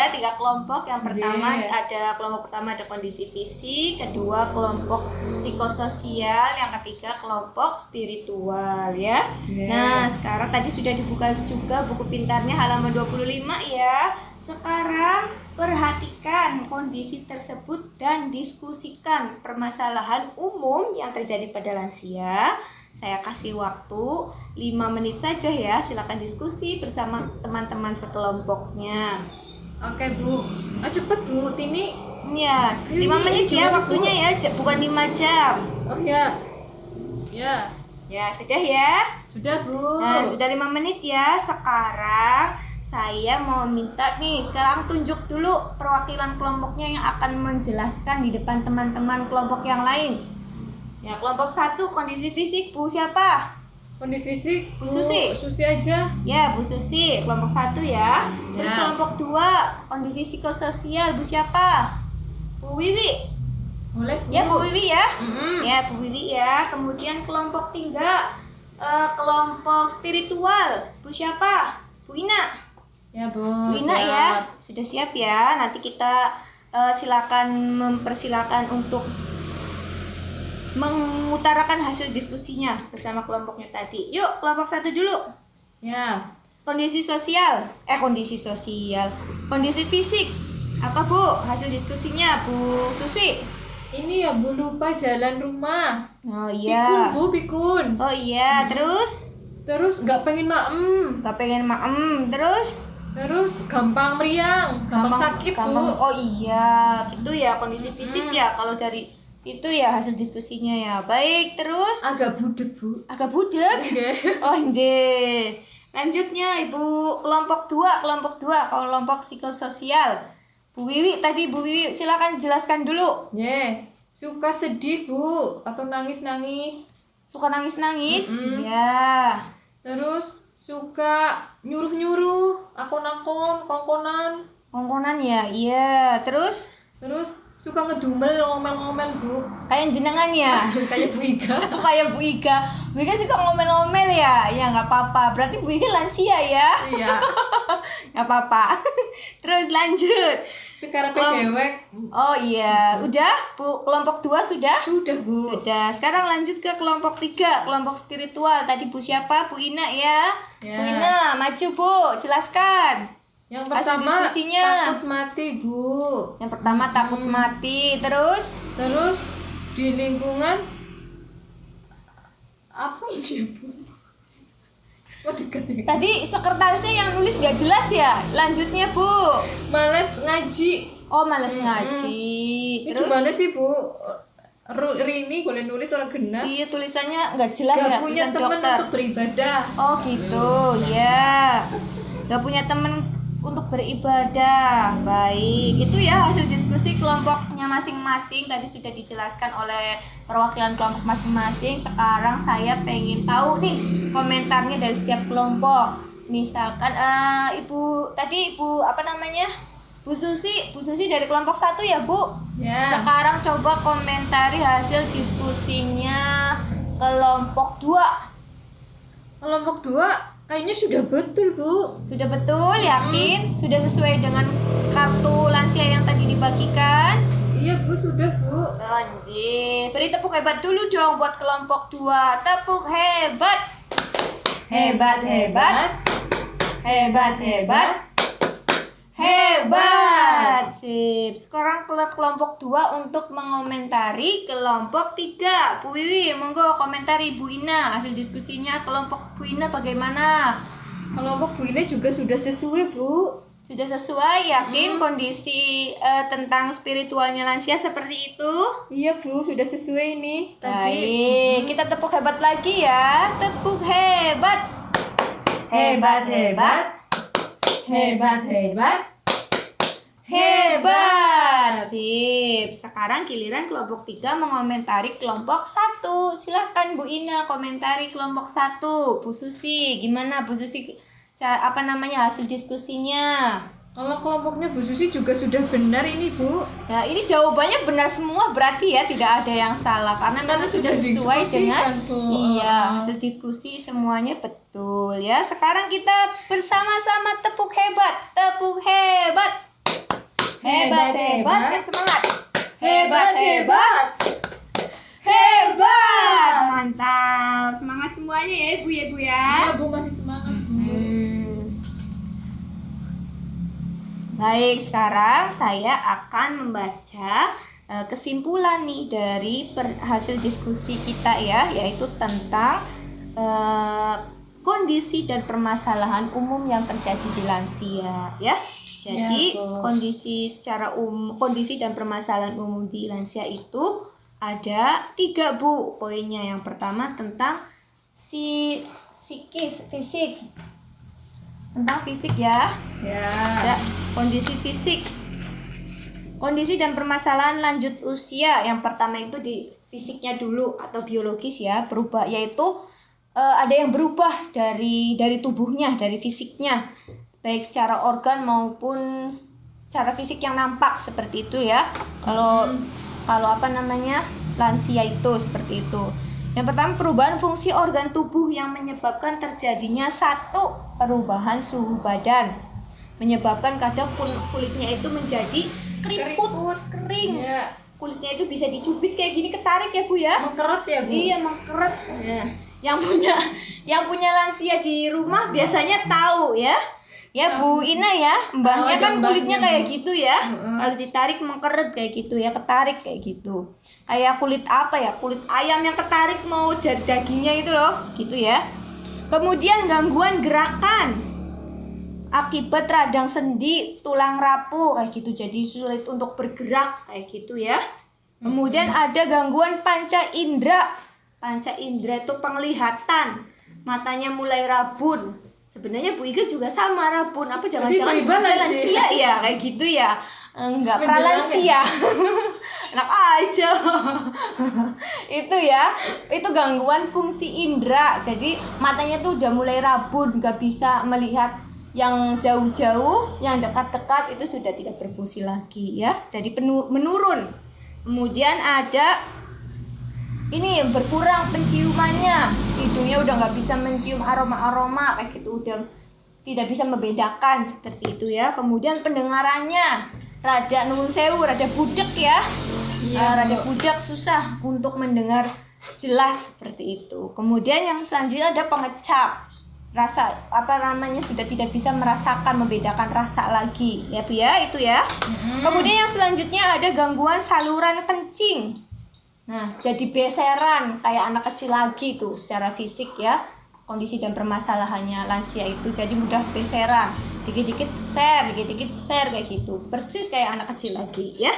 ya 3 kelompok. Yang pertama kelompok pertama ada kondisi fisik, kedua kelompok psikososial, yang ketiga kelompok spiritual ya. Nah, sekarang tadi sudah dibuka juga buku pintarnya halaman 25 ya. Sekarang perhatikan kondisi tersebut dan diskusikan permasalahan umum yang terjadi pada lansia. Saya kasih waktu 5 menit saja ya, silakan diskusi bersama teman-teman sekelompoknya. Oke Bu, cepet Bu, Tini. Ya, 5 menit ya waktunya ya, bukan 5 jam. Oh ya. Ya. Ya, sudah ya? Sudah Bu. Nah, sudah 5 menit ya. Sekarang saya mau minta nih, sekarang tunjuk dulu perwakilan kelompoknya yang akan menjelaskan di depan teman-teman kelompok yang lain. Ya, kelompok 1 kondisi fisik, Bu siapa? Kondisi fisik, Bu Susi. Susi aja. Ya, Bu Susi, kelompok 1 ya. Terus kelompok 2 kondisi psikososial, Bu siapa? Bu Wiwi. Boleh Bu. Ya, Bu Wiwi ya. Ya. Ya, Bu Wiwi ya. Kemudian kelompok 3 kelompok spiritual, Bu siapa? Bu Ina. Ya Bu. Bu Ina ya. Sudah siap ya. Nanti kita silakan mempersilakan untuk mengutarakan hasil diskusinya bersama kelompoknya tadi. Yuk, kelompok 1 dulu. Ya. Kondisi sosial. Kondisi fisik. Apa Bu hasil diskusinya, Bu Susi? Ini ya Bu, lupa jalan rumah. Oh iya. Pikun Bu, pikun. Oh iya, terus Nggak pengen maem. gak pengen maem, terus Gampang meriang, gampang sakit Bu. Oh iya, gitu ya kondisi fisik ya. Kalau dari situ ya hasil diskusinya ya. Baik, terus Agak budek Bu. agak budek. Oh nje. Lanjutnya Ibu kelompok 2, kelompok psikososial. Bu Wiwi tadi, Bu Wiwi silakan jelaskan dulu. Suka sedih Bu, atau nangis-nangis. Suka nangis-nangis? Ya. Terus suka nyuruh-nyuruh, akon-akon, kongkonan. Kongkonan ya. Iya, terus Suka ngedumel, ngomel-ngomel Bu. kayak jenengan ya. Kayak Bu Iga. Kayak Bu Iga. Bu Iga suka ngomel-ngomel ya. Ya nggak apa-apa. Berarti Bu Iga lansia ya. Iya. Nggak apa-apa. Terus lanjut. Sekarang dewek. Oh iya, udah Bu, kelompok 2 sudah? Sudah Bu. Sudah. Sekarang lanjut ke kelompok 3, kelompok spiritual. Tadi Bu siapa? Bu Ina ya. Ya. Bu Ina, maju Bu, jelaskan. Yang Hasil pertama diskusinya. takut mati Bu. Yang pertama takut mati, terus Di lingkungan apa ini Bu? tadi sekretarisnya yang nulis gak jelas ya. Lanjutnya Bu. Males ngaji. Oh, males ngaji. Ini Terus gimana sih Bu? Rini boleh nulis orang genah. iya tulisannya nggak jelas Gak ya. punya tulisan teman dokter. untuk beribadah. Oh gitu ya. Gak punya teman untuk beribadah. Baik, itu ya hasil diskusi kelompoknya masing-masing. Tadi sudah dijelaskan oleh perwakilan kelompok masing-masing. Sekarang saya pengen tahu nih komentarnya dari setiap kelompok. Misalkan Ibu apa namanya? Bu Susi dari kelompok 1 ya Bu. Ya. Sekarang coba komentari hasil diskusinya kelompok 2. Kelompok 2 kayaknya sudah betul Bu. Sudah betul, yakin? Sudah sesuai dengan kartu lansia yang tadi dibagikan? Iya Bu, sudah Bu. Anjir, beri tepuk hebat dulu dong buat kelompok 2. Tepuk hebat. Hebat, hebat. Hebat, hebat. Hebat. Sip. Sekarang kelompok 2 untuk mengomentari kelompok 3. Bu Wiwi, monggo komentari Bu Ina. Hasil diskusinya kelompok Bu Ina bagaimana? Kelompok Bu Ina juga sudah sesuai Bu. Sudah sesuai, yakin kondisi tentang spiritualnya lansia seperti itu? Iya Bu, sudah sesuai ini. Baik, kita tepuk hebat lagi ya. Tepuk hebat. Hebat, hebat. Hebat, hebat. Hebat. Sip. Sekarang giliran kelompok 3 mengomentari kelompok 1. Silahkan Bu Ina komentari kelompok 1. Bu Susi, gimana Bu Susi hasil diskusinya? Kalau kelompoknya Bu Susi juga sudah benar ini Bu. Ya, ini jawabannya benar semua berarti ya, tidak ada yang salah karena memang sudah sesuai dengan hasil diskusi semuanya betul ya. Sekarang kita bersama-sama tepuk hebat. Tepuk hebat. Hebat, hebat. Yang semangat. Hebat, hebat. Hebat. Mantap. Semangat semuanya ya, Bu ya, Bu ya. Iya, Bu masih semangat. Baik, sekarang saya akan membaca kesimpulan nih dari hasil diskusi kita ya, yaitu tentang kondisi dan permasalahan umum yang terjadi di lansia ya. Jadi Ya, kondisi dan permasalahan umum di lansia itu ada 3 Bu poinnya. Yang pertama tentang fisik. Tentang fisik ya. Ya. Ada kondisi fisik. Kondisi dan permasalahan lanjut usia. Yang pertama itu di fisiknya dulu atau biologis ya, berubah, yaitu ada yang berubah dari tubuhnya, dari fisiknya, baik secara organ maupun secara fisik yang nampak seperti itu ya. Kalau lansia itu seperti itu. Yang pertama perubahan fungsi organ tubuh yang menyebabkan terjadinya satu perubahan suhu badan, menyebabkan kadang kulitnya itu menjadi keriput, kering. Ya. Kulitnya itu bisa dicubit kayak gini, ketarik ya Bu ya. Mengkeret ya, Bu? Iya, mengkeret. Ya. Yang punya lansia di rumah biasanya tahu ya. Ya Bu Ina ya, mbahnya kan kulitnya kayak gitu ya. Kalau ditarik mengkeret kayak gitu ya, ketarik kayak gitu. Kayak kulit apa ya? Kulit ayam yang ketarik mau dari dagingnya itu loh, gitu ya. Kemudian gangguan gerakan akibat radang sendi, tulang rapuh kayak gitu, jadi sulit untuk bergerak kayak gitu ya. Kemudian ada gangguan panca indera. Panca indera itu penglihatan, matanya mulai rabun. Sebenarnya Bu Iga juga sama rabun. Apa jangan-jangan Bu Iga lansia ya kayak gitu ya? Enggak, pralansia. Enak aja. Itu ya, itu gangguan fungsi indera. Jadi matanya tuh udah mulai rabun, nggak bisa melihat yang jauh-jauh, yang dekat-dekat itu sudah tidak berfungsi lagi ya. Jadi menurun. Kemudian ada ini berkurang penciumannya, hidungnya udah nggak bisa mencium aroma-aroma kayak gitu, udah tidak bisa membedakan seperti itu ya. Kemudian pendengarannya rada nuwun sewu, rada budek ya. Rada budek, susah untuk mendengar jelas seperti itu. Kemudian yang selanjutnya ada pengecap. Sudah tidak bisa merasakan, membedakan rasa lagi ya Bu ya, itu ya. Kemudian yang selanjutnya ada gangguan saluran kencing. Nah, jadi beseran kayak anak kecil lagi tuh secara fisik ya. Kondisi dan permasalahannya lansia itu jadi mudah beseran. Dikit-dikit ser kayak gitu. Persis kayak anak kecil lagi ya.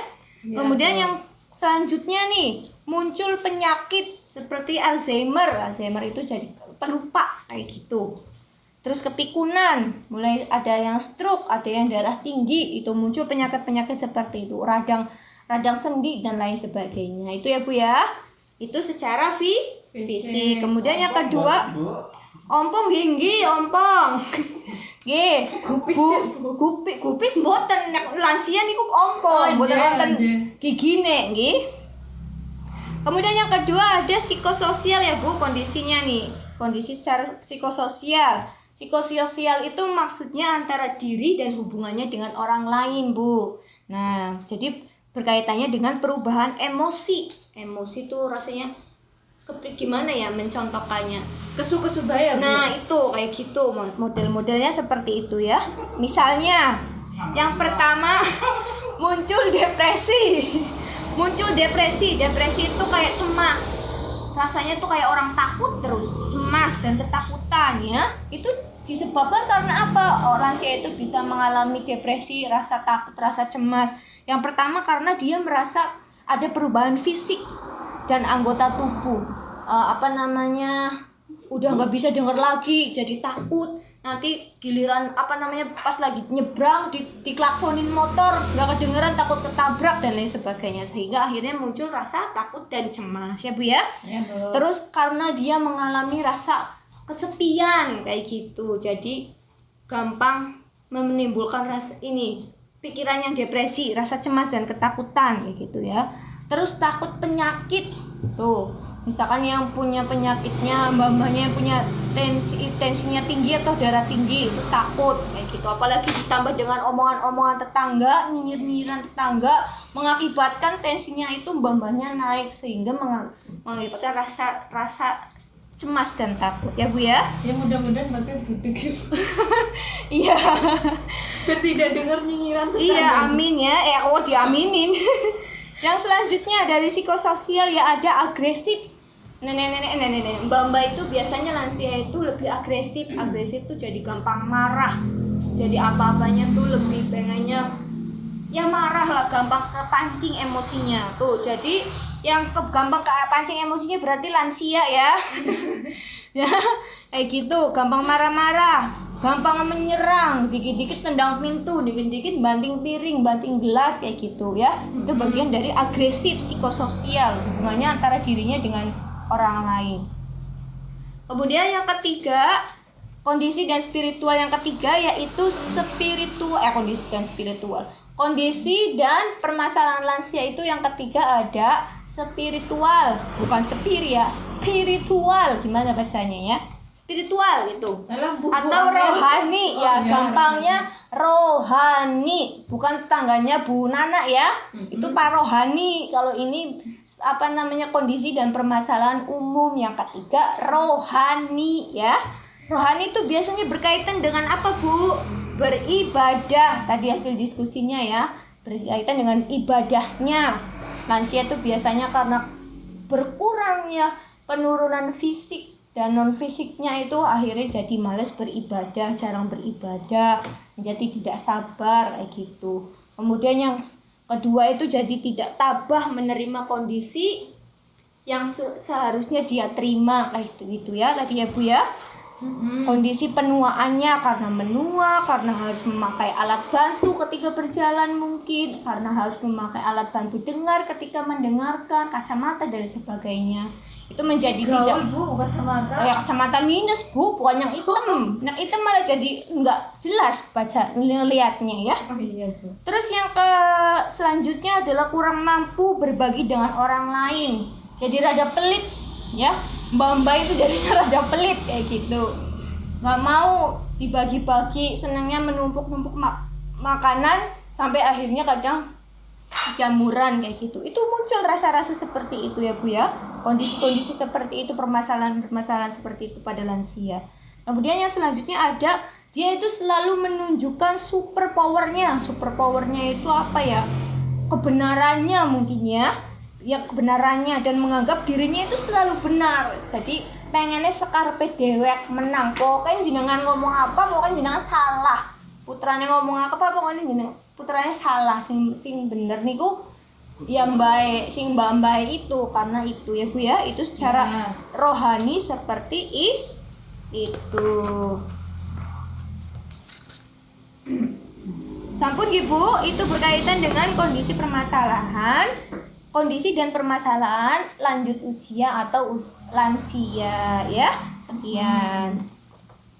Kemudian yang selanjutnya nih, muncul penyakit seperti Alzheimer. Alzheimer itu jadi pelupa kayak gitu. Terus kepikunan, mulai ada yang stroke, ada yang darah tinggi, itu muncul penyakit-penyakit seperti itu, radang sendi dan lain sebagainya. Itu ya Bu ya. Itu secara fisik. Kemudian yang kedua, ompong ginggi, ompong. Nggih, gupis mboten lansia niku ompong, mboten wonten gigine nggih. Kemudian yang kedua ada psikososial ya Bu, kondisinya nih. Kondisi secara psikososial. Psikososial itu maksudnya antara diri dan hubungannya dengan orang lain, Bu. Nah, jadi berkaitannya dengan perubahan emosi. Emosi itu rasanya gimana ya mencontohkannya? Kesu-kesu bayar, Bu. Nah, itu kayak gitu. Model-modelnya seperti itu ya. Misalnya, yang pertama muncul depresi. Depresi itu kayak cemas. Rasanya tuh kayak orang takut terus, cemas dan ketakutan ya. Itu disebabkan karena apa? Lansia itu bisa mengalami depresi, rasa takut, rasa cemas. Yang pertama karena dia merasa ada perubahan fisik dan anggota tubuh. Udah nggak bisa dengar lagi, jadi takut. Nanti giliran pas lagi nyebrang diklaksonin motor, nggak kedengeran, takut ketabrak dan lain sebagainya, sehingga akhirnya muncul rasa takut dan cemas ya Bu ya. Bu. Terus karena dia mengalami rasa kesepian kayak gitu, jadi gampang menimbulkan rasa pikiran yang depresi, rasa cemas dan ketakutan kayak gitu ya. Terus takut penyakit tuh. Misalkan yang punya penyakitnya, mbak-mbaknya yang punya tensinya tinggi atau darah tinggi itu takut kayak gitu. Apalagi ditambah dengan omongan-omongan tetangga, nyinyir-nyinyiran tetangga, mengakibatkan tensinya itu mbak-mbaknya naik sehingga mengakibatkan rasa cemas dan takut ya Bu ya. Ya mudah-mudahan pakai budek. Iya. Biar tidak dengar nyinyiran tetangga. Iya, amin ya. Aku diaminin. Yang selanjutnya dari psikososial ya ada agresif. Nenek, mbak-mbak itu biasanya lansia itu lebih agresif. Agresif tuh jadi gampang marah. Jadi apa-apanya tuh lebih pengennya ya marah lah, gampang kepancing emosinya. Tuh, jadi yang gampang kepancing emosinya berarti lansia ya. Ya, kayak gitu, gampang marah-marah, gampang menyerang, dikit-dikit tendang pintu, dikit-dikit banting piring, banting gelas kayak gitu ya. Itu bagian dari agresif psikososial, hubungannya antara dirinya dengan orang lain. Kemudian yang ketiga, kondisi dan spiritual yang ketiga yaitu kondisi dan spiritual. Kondisi dan permasalahan lansia itu yang ketiga ada spiritual, bukan ya, spiritual. Gimana bacanya ya? Spiritual itu. Atau rohani ya, gampangnya rohani, bukan tetangganya Bu Nana ya. Itu Pak Rohani. Kalau ini kondisi dan permasalahan umum yang ketiga rohani ya. Rohani itu biasanya berkaitan dengan apa Bu? Beribadah. Tadi hasil diskusinya ya, berkaitan dengan ibadahnya. Lansia itu biasanya karena berkurangnya penurunan fisik dan non fisiknya itu akhirnya jadi malas beribadah, jarang beribadah, menjadi tidak sabar kayak gitu. Kemudian yang kedua itu jadi tidak tabah menerima kondisi yang seharusnya dia terima kayak gitu ya tadi ya Bu ya. Kondisi penuaannya karena menua, karena harus memakai alat bantu ketika berjalan mungkin, karena harus memakai alat bantu dengar ketika mendengarkan, kacamata dan sebagainya. Itu menjadi tidak Bu, kacamata. Ya kacamata minus Bu, bukan yang hitam. Yang hitam malah jadi nggak jelas baca ngelihatnya ya. Oh iya Bu. Terus yang selanjutnya adalah kurang mampu berbagi dengan orang lain. Jadi rada pelit ya. Mbak-mbak itu jadinya rada pelit kayak gitu, nggak mau dibagi-bagi, senangnya menumpuk-numpuk makanan sampai akhirnya kadang jamuran kayak gitu. Itu muncul rasa-rasa seperti itu ya Bu ya, kondisi-kondisi seperti itu, permasalahan-permasalahan seperti itu pada lansia. Kemudian yang selanjutnya ada dia itu selalu menunjukkan super powernya itu apa ya, kebenarannya mungkin ya kebenarannya, dan menganggap dirinya itu selalu benar. Jadi pengennya sekarpe dewek menang. Pokoknya jenengan ngomong apa, pokoknya jenengan salah. Putrane ngomong apa, pokoknya jenengan putranya salah. Sing bener niku ya mbak itu, karena itu ya Bu ya, itu secara rohani seperti itu. Sampun Bu, itu berkaitan dengan kondisi dan permasalahan lanjut usia atau lansia ya. Sekian.